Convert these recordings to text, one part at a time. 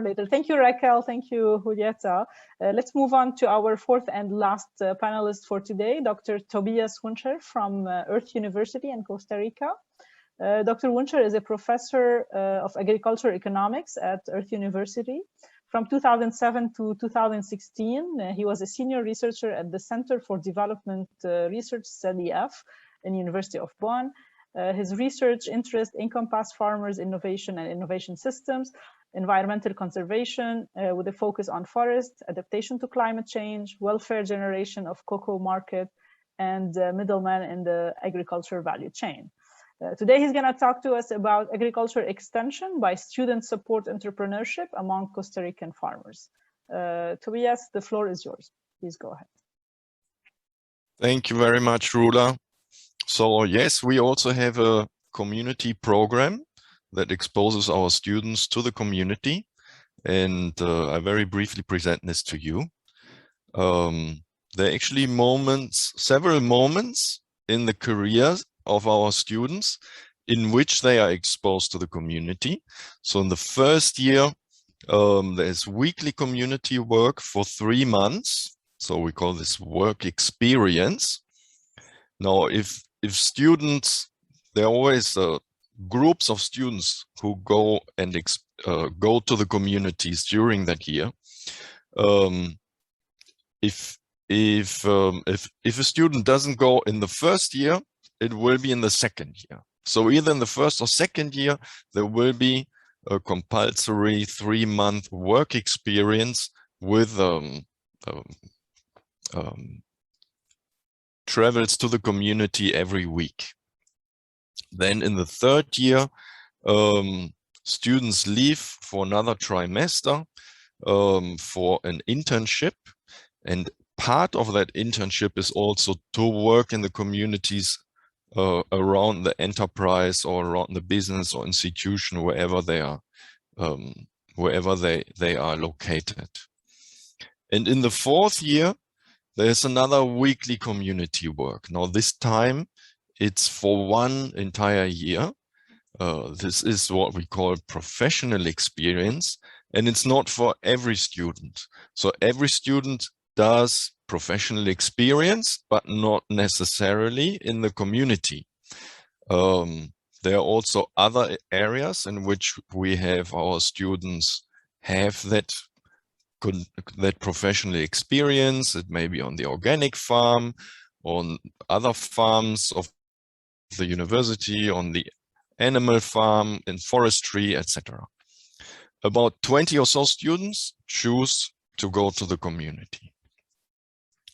later. Thank you, Raquel. Thank you, Julieta. Let's move on to our fourth and last panelist for today, Dr. Tobias Wünscher from Earth University in Costa Rica. Dr. Wünscher is a professor of agricultural economics at Earth University. From 2007 to 2016, he was a senior researcher at the Center for Development Research, ZDF, in the University of Bonn. His research interests encompass farmers' innovation and innovation systems, environmental conservation with a focus on forest, adaptation to climate change, welfare generation of cocoa market, and middlemen in the agriculture value chain. Today, he's going to talk to us about agriculture extension by student support entrepreneurship among Costa Rican farmers. Tobias, the floor is yours. Please go ahead. Thank you very much, Rula. So yes, we also have a community program that exposes our students to the community. And I very briefly present this to you. There are actually several moments in the careers of our students in which they are exposed to the community. So in the first year, there's weekly community work for 3 months. So we call this work experience. Now, if students, there are always groups of students who go and go to the communities during that year. If a student doesn't go in the first year, it will be in the second year. So either in the first or second year, there will be a compulsory 3-month work experience with travels to the community every week. Then in the third year, students leave for another trimester for an internship. And part of that internship is also to work in the communities around the enterprise or around the business or institution, wherever they are, they are located. And in the fourth year, there's another weekly community work. Now this time it's for 1 entire year. This is what we call professional experience, and it's not for every student. So every student does professional experience, but not necessarily in the community. There are also other areas in which we have our students have that professional experience. It may be on the organic farm, on other farms of the university, on the animal farm, in forestry, etc. About 20 or so students choose to go to the community.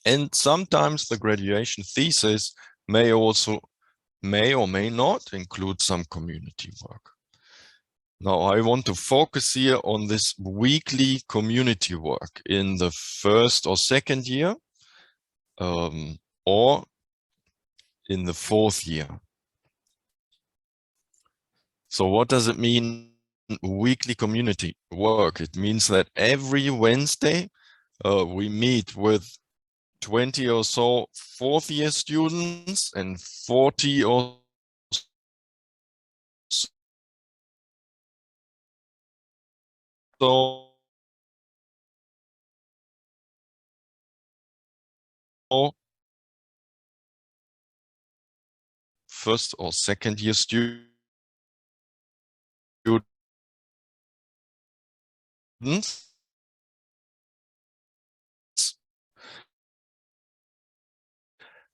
And sometimes the graduation thesis may or may not include some community work. Now, I want to focus here on this weekly community work in the first or second year, or in the fourth year. So what does it mean, weekly community work? It means that every Wednesday we meet with 20 or so fourth year students and 40 or so first or second year students.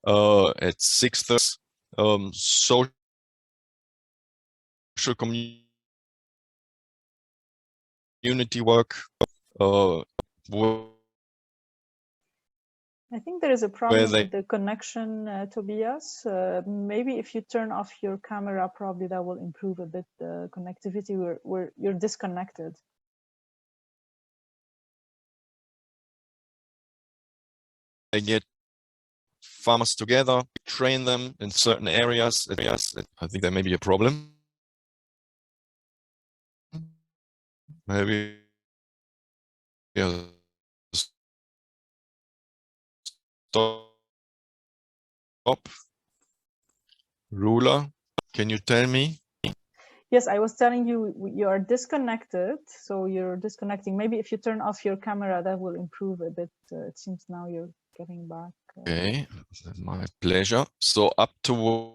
At 6:30, social community work. I think there is a problem with the connection, Tobias. Maybe if you turn off your camera, probably that will improve a bit the connectivity. You're disconnected. I get farmers together, train them in certain areas. I think there may be a problem. Maybe stop. Ruler, can you tell me? Yes, I was telling you, you are disconnected. So you're disconnecting. Maybe if you turn off your camera, that will improve a bit. It seems now you're getting back. Okay, my pleasure. So up to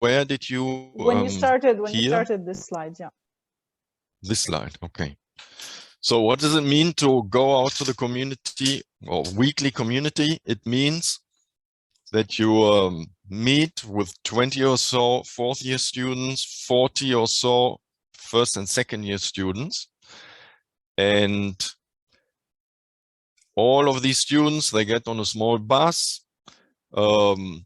where did you when you hear? started this slide, yeah. This slide, okay. So what does it mean to go out to the community or weekly community? It means that you meet with 20 or so fourth year students, 40 or so first and second year students. And all of these students, they get on a small bus, on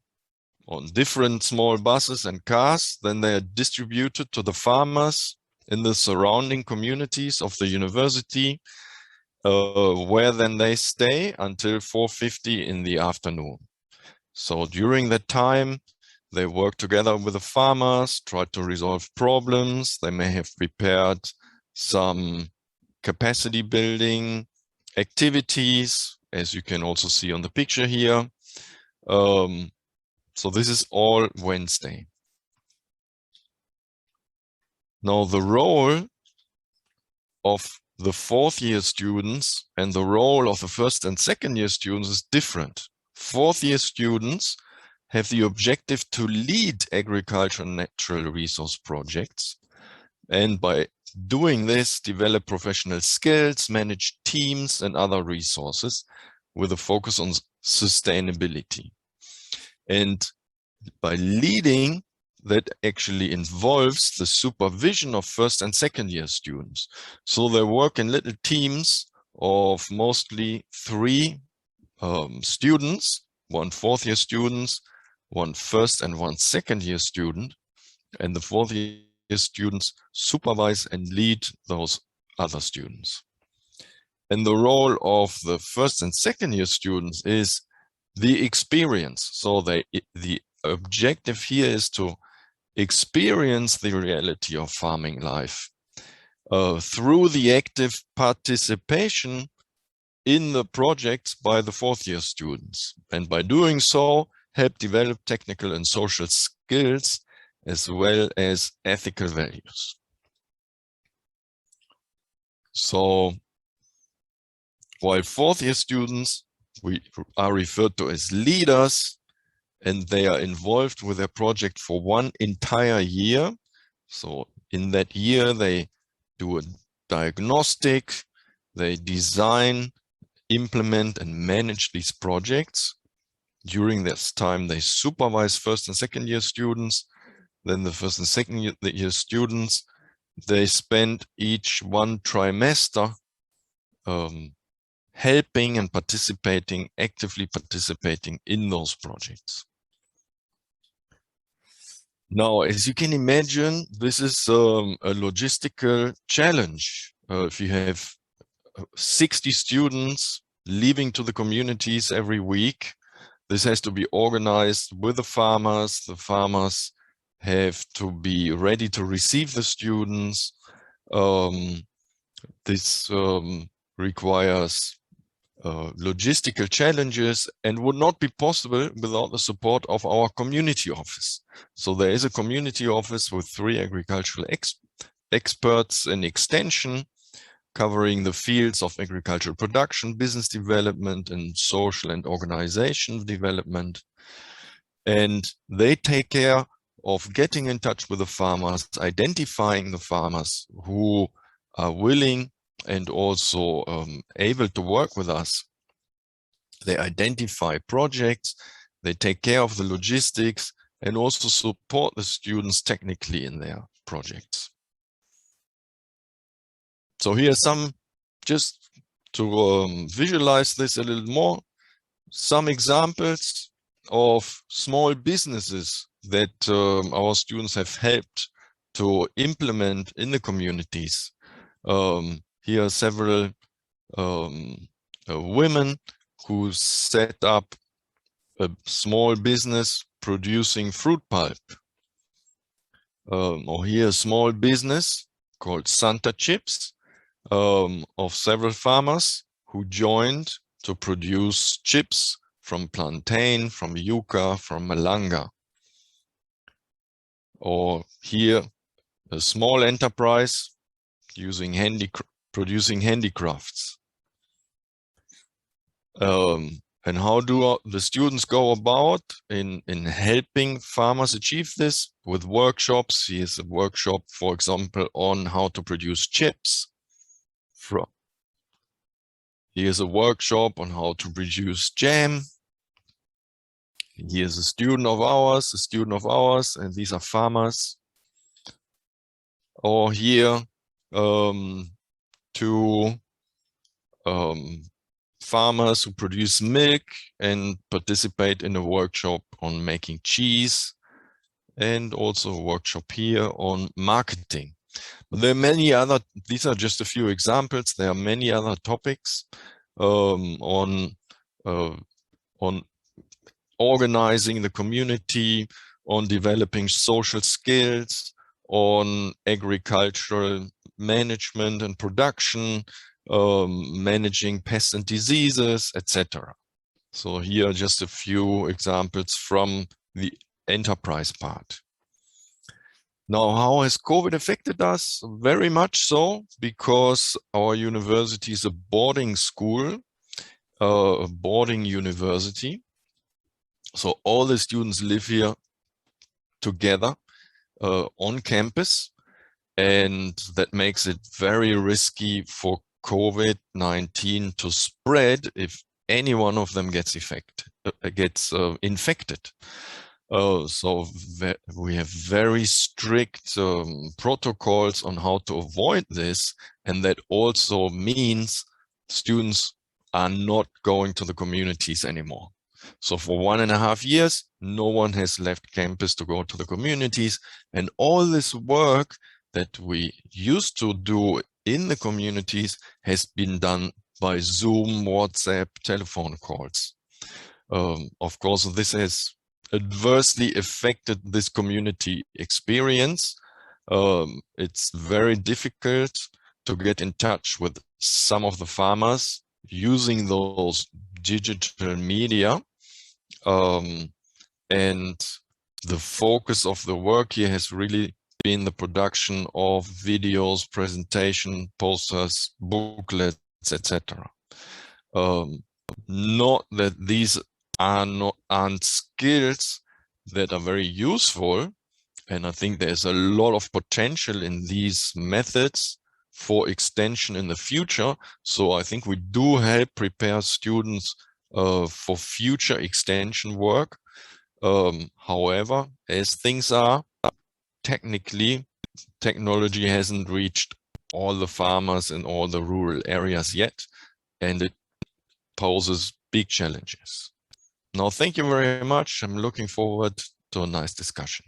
different small buses and cars. Then they are distributed to the farmers in the surrounding communities of the university, where then they stay until 4:50 in the afternoon. So during that time, they work together with the farmers, try to resolve problems. They may have prepared some capacity building activities, as you can also see on the picture here. So this is all Wednesday. Now the role of the fourth year students and the role of the first and second year students is different. Fourth year students have the objective to lead agriculture and natural resource projects, and by doing this, develop professional skills, manage teams and other resources with a focus on sustainability. And by leading, that actually involves the supervision of first and second year students. So they work in little teams of mostly 3 students, 1 fourth year students, 1 first and 1 second year student, and the fourth year students supervise and lead those other students. And the role of the first and second year students is the experience. So the objective here is to experience the reality of farming life through the active participation in the projects by the fourth year students. And by doing so, help develop technical and social skills as well as ethical values. So while fourth year students are referred to as leaders, and they are involved with their project for 1 entire year. So in that year, they do a diagnostic, they design, implement and manage these projects. During this time, they supervise first and second year students. Then the first and second year students, they spend each 1 trimester helping and participating, actively participating in those projects. Now, as you can imagine, this is a logistical challenge. If you have 60 students leaving to the communities every week, this has to be organized with the farmers. The farmers have to be ready to receive the students. This requires logistical challenges and would not be possible without the support of our community office. So there is a community office with 3 agricultural experts in extension covering the fields of agricultural production, business development, and social and organizational development. And they take care of getting in touch with the farmers, identifying the farmers who are willing and also able to work with us. They identify projects, they take care of the logistics, and also support the students technically in their projects. So here are some, just to visualize this a little more, some examples of small businesses that our students have helped to implement in the communities. Here are several women who set up a small business producing fruit pulp. Or here a small business called Santa Chips of several farmers who joined to produce chips from plantain, from yucca, from malanga. Or here a small enterprise using producing handicrafts. And how do the students go about in helping farmers achieve this? With workshops. Here's a workshop, for example, on how to produce chips. Here's a workshop on how to produce jam. Here's a student of ours, and these are farmers. Or here, two farmers who produce milk and participate in a workshop on making cheese, and also a workshop here on marketing. But there are many other, these are just a few examples. There are many other topics on organizing the community, on developing social skills, on agricultural management and production, managing pests and diseases, etc. So here are just a few examples from the enterprise part. Now, how has COVID affected us? Very much so, because our university is a boarding school, a boarding university. So all the students live here together on campus, and that makes it very risky for COVID-19 to spread if any one of them gets infected. So we have very strict protocols on how to avoid this, and that also means students are not going to the communities anymore. So for 1.5 years, no one has left campus to go to the communities, and all this work that we used to do in the communities has been done by Zoom, WhatsApp, telephone calls. Of course, this has adversely affected this community experience. It's very difficult to get in touch with some of the farmers using those digital media. And the focus of the work here has really been the production of videos, presentation, posters, booklets, etc. Not that these aren't skills that are very useful, and I think there's a lot of potential in these methods for extension in the future. So I think we do help prepare students for future extension work. However, as things are, technology hasn't reached all the farmers in all the rural areas yet, and it poses big challenges. Now, thank you very much. I'm looking forward to a nice discussion.